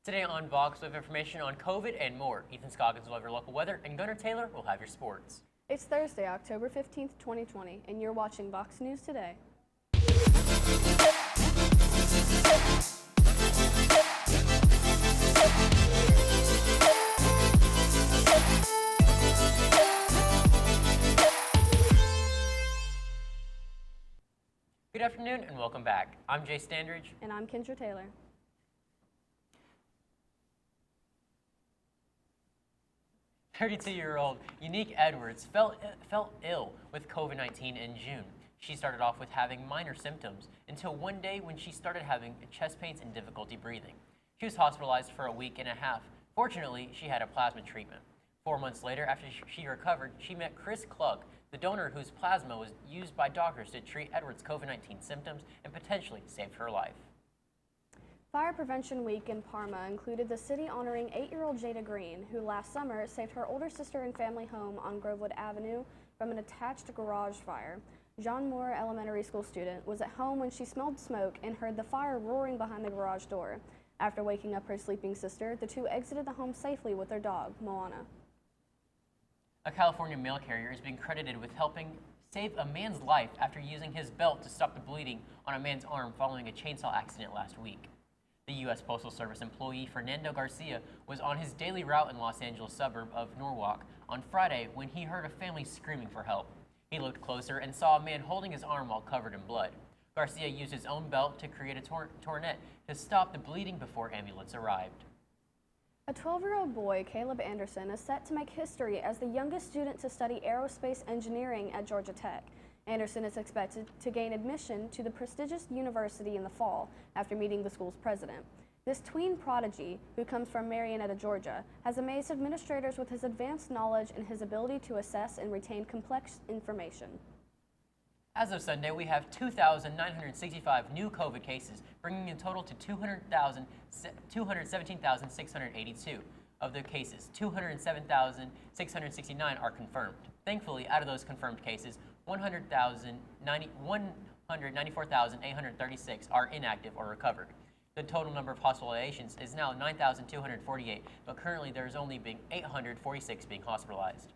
Today on VOX, we have information on COVID and more. Ethan Scoggins will have your local weather, and Gunnar Taylor will have your sports. It's Thursday, October 15th, 2020, and you're watching VOX News Today. Good afternoon and welcome back. I'm Jay Standridge. And I'm Kendra Taylor. "32-year-old Unique Edwards felt ill with COVID-19 in June. She started off with having minor symptoms until one day when she started having chest pains and difficulty breathing. She was hospitalized for a week and a half. Fortunately, she had a plasma treatment. 4 months later, after she recovered, she met Chris Klug, the donor whose plasma was used by doctors to treat Edwards' COVID-19 symptoms and potentially saved her life. Fire Prevention Week in Parma included the city honoring 8-year-old Jada Green, who last summer saved her older sister and family home on Grovewood Avenue from an attached garage fire. John Moore Elementary School student was at home when she smelled smoke and heard the fire roaring behind the garage door. After waking up her sleeping sister, the two exited the home safely with their dog, Moana. A California mail carrier is being credited with helping save a man's life after using his belt to stop the bleeding on a man's arm following a chainsaw accident last week. The U.S. Postal Service employee Fernando Garcia was on his daily route in Los Angeles suburb of Norwalk on Friday when he heard a family screaming for help. He looked closer and saw a man holding his arm while covered in blood. Garcia used his own belt to create a tornet to stop the bleeding before ambulance arrived. A 12-year-old boy, Caleb Anderson, is set to make history as the youngest student to study aerospace engineering at Georgia Tech. Anderson is expected to gain admission to the prestigious university in the fall after meeting the school's president. This tween prodigy, who comes from Marietta, Georgia, has amazed administrators with his advanced knowledge and his ability to assess and retain complex information. As of Sunday, we have 2,965 new COVID cases, bringing in total to 217,682. Of the cases, 207,669 are confirmed. Thankfully, out of those confirmed cases, 194,836 are inactive or recovered. The total number of hospitalizations is now 9,248, but currently there is only being 846 being hospitalized.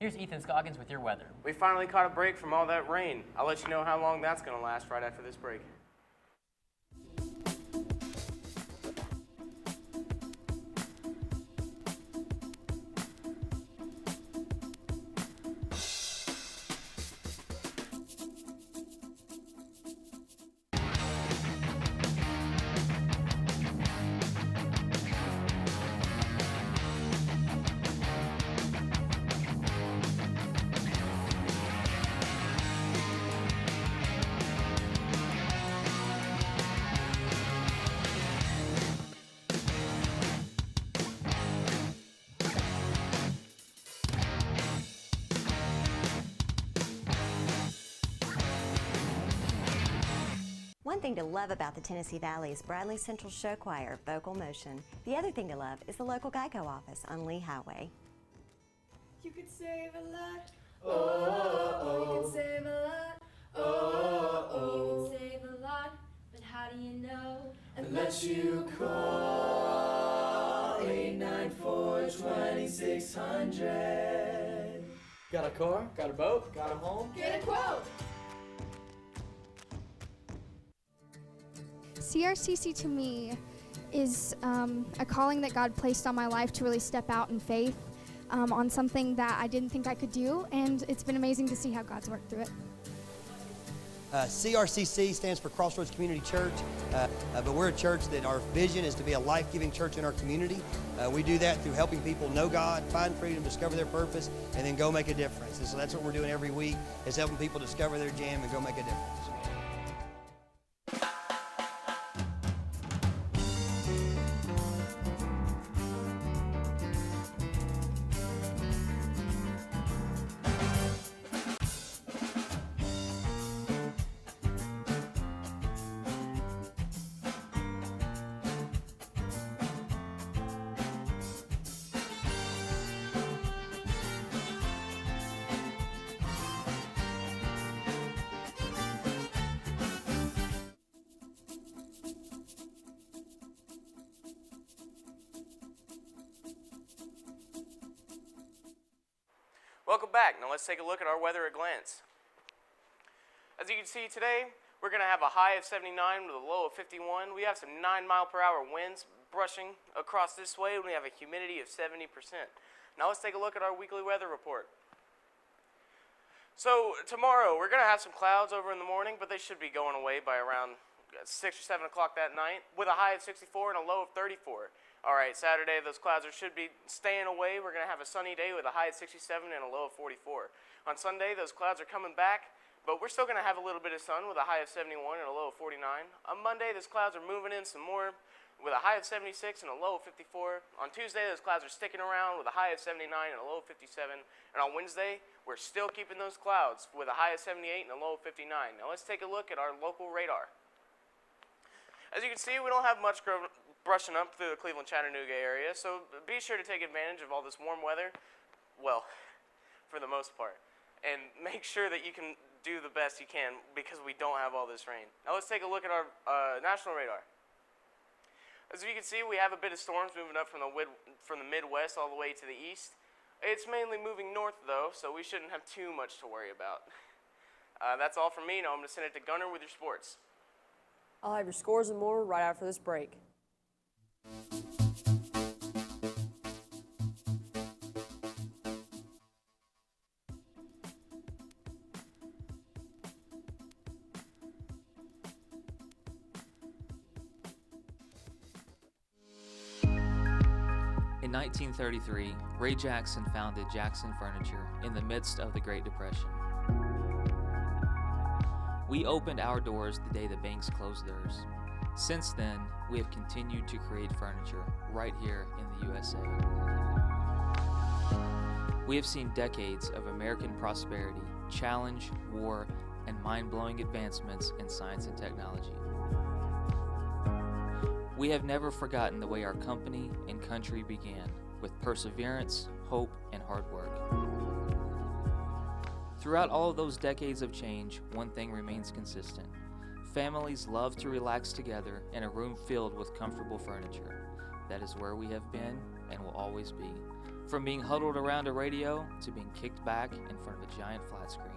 Here's Ethan Scoggins with your weather. We finally caught a break from all that rain. I'll let you know how long that's going to last right after this break. One thing to love about the Tennessee Valley is Bradley Central Show Choir, Vocal Motion. The other thing to love is the local Geico office on Lee Highway. You could save a lot. Oh, you can save a lot. Oh, you can save a lot. But how do you know? Unless you call 894-2600. Got a car? Got a boat? Got a home? Get a quote. CRCC to me is a calling that God placed on my life to really step out in faith on something that I didn't think I could do, and it's been amazing to see how God's worked through it. CRCC stands for Crossroads Community Church, but we're a church that our vision is to be a life-giving church in our community. We do that through helping people know God, find freedom, discover their purpose, and then go make a difference. And so that's what we're doing every week, is helping people discover their jam and go make a difference. Welcome back. Now let's take a look at our weather at glance. As you can see today, we're going to have a high of 79 with a low of 51. We have some 9-mile-per-hour winds brushing across this way, and we have a humidity of 70%. Now let's take a look at our weekly weather report. So tomorrow, we're going to have some clouds over in the morning, but they should be going away by around 6 or 7 o'clock that night, with a high of 64 and a low of 34. All right, Saturday, those clouds should be staying away. We're going to have a sunny day with a high of 67 and a low of 44. On Sunday, those clouds are coming back, but we're still going to have a little bit of sun with a high of 71 and a low of 49. On Monday, those clouds are moving in some more with a high of 76 and a low of 54. On Tuesday, those clouds are sticking around with a high of 79 and a low of 57. And on Wednesday, we're still keeping those clouds with a high of 78 and a low of 59. Now let's take a look at our local radar. As you can see, we don't have much brushing up through the Cleveland-Chattanooga area, so be sure to take advantage of all this warm weather, well, for the most part, and make sure that you can do the best you can because we don't have all this rain. Now let's take a look at our national radar. As you can see, we have a bit of storms moving up from the Midwest all the way to the east. It's mainly moving north, though, so we shouldn't have too much to worry about. That's all from me. Now I'm going to send it to Gunner with your sports. I'll have your scores and more right after this break. In 1933, Ray Jackson founded Jackson Furniture in the midst of the Great Depression. We opened our doors the day the banks closed theirs. Since then, we have continued to create furniture right here in the USA. We have seen decades of American prosperity, challenge, war, and mind-blowing advancements in science and technology. We have never forgotten the way our company and country began, with perseverance, hope, and hard work. Throughout all of those decades of change, one thing remains consistent. Families love to relax together in a room filled with comfortable furniture. That is where we have been and will always be. From being huddled around a radio to being kicked back in front of a giant flat screen.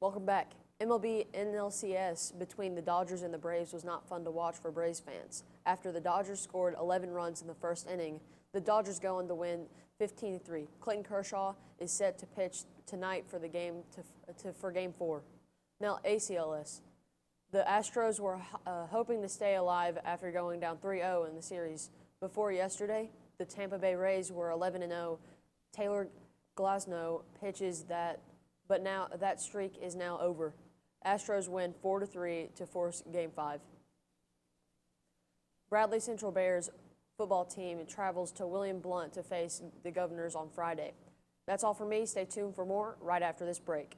Welcome back. MLB NLCS between the Dodgers and the Braves was not fun to watch for Braves fans. After the Dodgers scored 11 runs in the first inning, the Dodgers go on to win 15-3. Clayton Kershaw is set to pitch tonight for the game for Game 4. Now ACLS. The Astros were hoping to stay alive after going down 3-0 in the series. Before yesterday, the Tampa Bay Rays were 11-0. Taylor Glasnow pitches but now that streak is now over. Astros win 4-3 to force Game 5. Bradley Central Bears football team travels to William Blount to face the Governors on Friday. That's all for me. Stay tuned for more right after this break.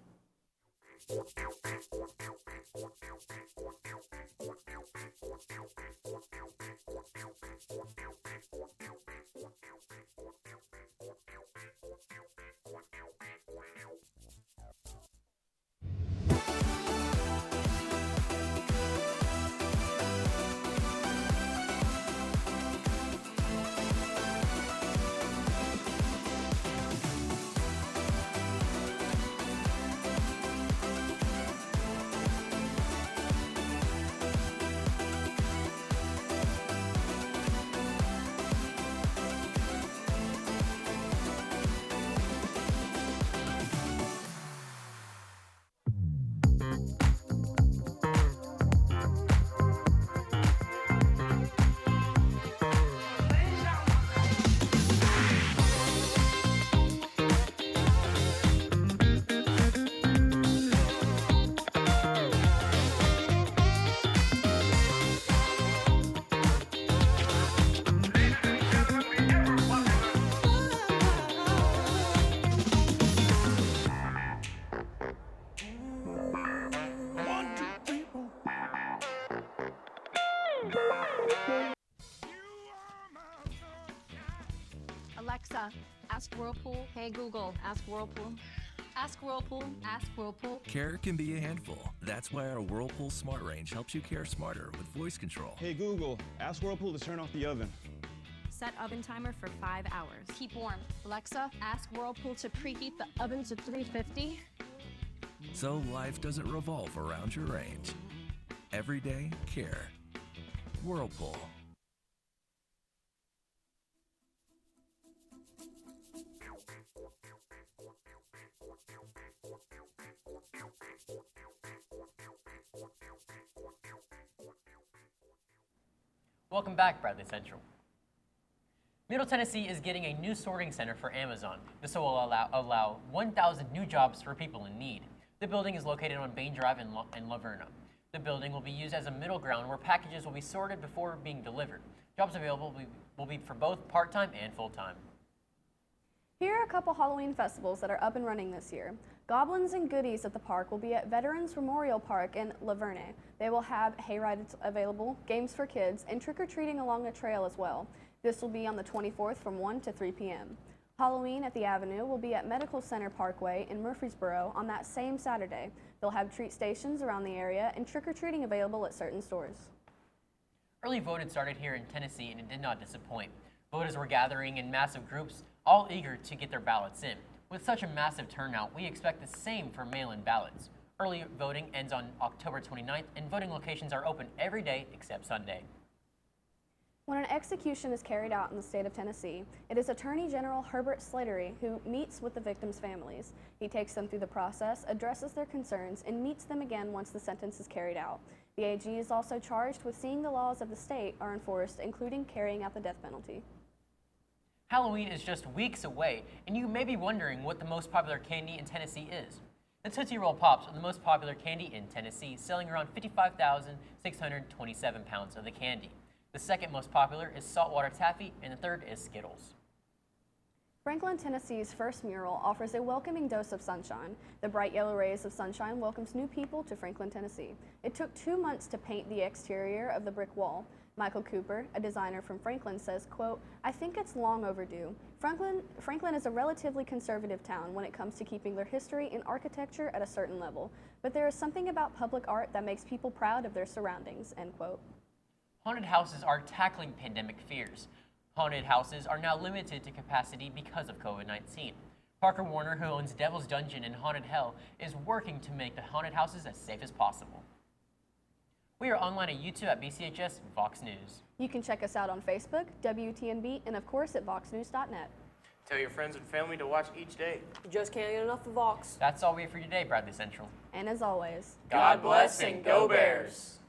Alexa, ask Whirlpool. Hey Google, ask Whirlpool. Ask Whirlpool. Ask Whirlpool. Care can be a handful. That's why our Whirlpool Smart Range helps you care smarter with voice control. Hey Google, ask Whirlpool to turn off the oven. Set oven timer for 5 hours. Keep warm. Alexa, ask Whirlpool to preheat the oven to 350. So life doesn't revolve around your range. Everyday care. Whirlpool. Welcome back, Bradley Central. Middle Tennessee is getting a new sorting center for Amazon. This will allow 1,000 new jobs for people in need. The building is located on Bain Drive in Laverna. The building will be used as a middle ground where packages will be sorted before being delivered. Jobs available will be for both part-time and full-time. Here are a couple Halloween festivals that are up and running this year. Goblins and Goodies at the park will be at Veterans Memorial Park in Laverne. They will have hayrides available, games for kids, and trick-or-treating along the trail as well. This will be on the 24th from 1 to 3 p.m. Halloween at the Avenue will be at Medical Center Parkway in Murfreesboro on that same Saturday. They'll have treat stations around the area and trick-or-treating available at certain stores. Early voting started here in Tennessee and it did not disappoint. Voters were gathering in massive groups, all eager to get their ballots in. With such a massive turnout, we expect the same for mail-in ballots. Early voting ends on October 29th, and voting locations are open every day except Sunday. When an execution is carried out in the state of Tennessee, it is Attorney General Herbert Slattery who meets with the victims' families. He takes them through the process, addresses their concerns, and meets them again once the sentence is carried out. The AG is also charged with seeing the laws of the state are enforced, including carrying out the death penalty. Halloween is just weeks away, and you may be wondering what the most popular candy in Tennessee is. The Tootsie Roll Pops are the most popular candy in Tennessee, selling around 55,627 pounds of the candy. The second most popular is saltwater taffy, and the third is Skittles. Franklin, Tennessee's first mural offers a welcoming dose of sunshine. The bright yellow rays of sunshine welcomes new people to Franklin, Tennessee. It took 2 months to paint the exterior of the brick wall. Michael Cooper, a designer from Franklin, says, quote, "I think it's long overdue. Franklin is a relatively conservative town when it comes to keeping their history and architecture at a certain level, but there is something about public art that makes people proud of their surroundings," end quote. Haunted houses are tackling pandemic fears. Haunted houses are now limited to capacity because of COVID-19. Parker Warner, who owns Devil's Dungeon and Haunted Hell, is working to make the haunted houses as safe as possible. We are online at YouTube at BCHS VOX News. You can check us out on Facebook, WTNB, and of course at voxnews.net. Tell your friends and family to watch each day. You just can't get enough of Vox. That's all we have for you today, Bradley Central. And as always, God bless and go Bears!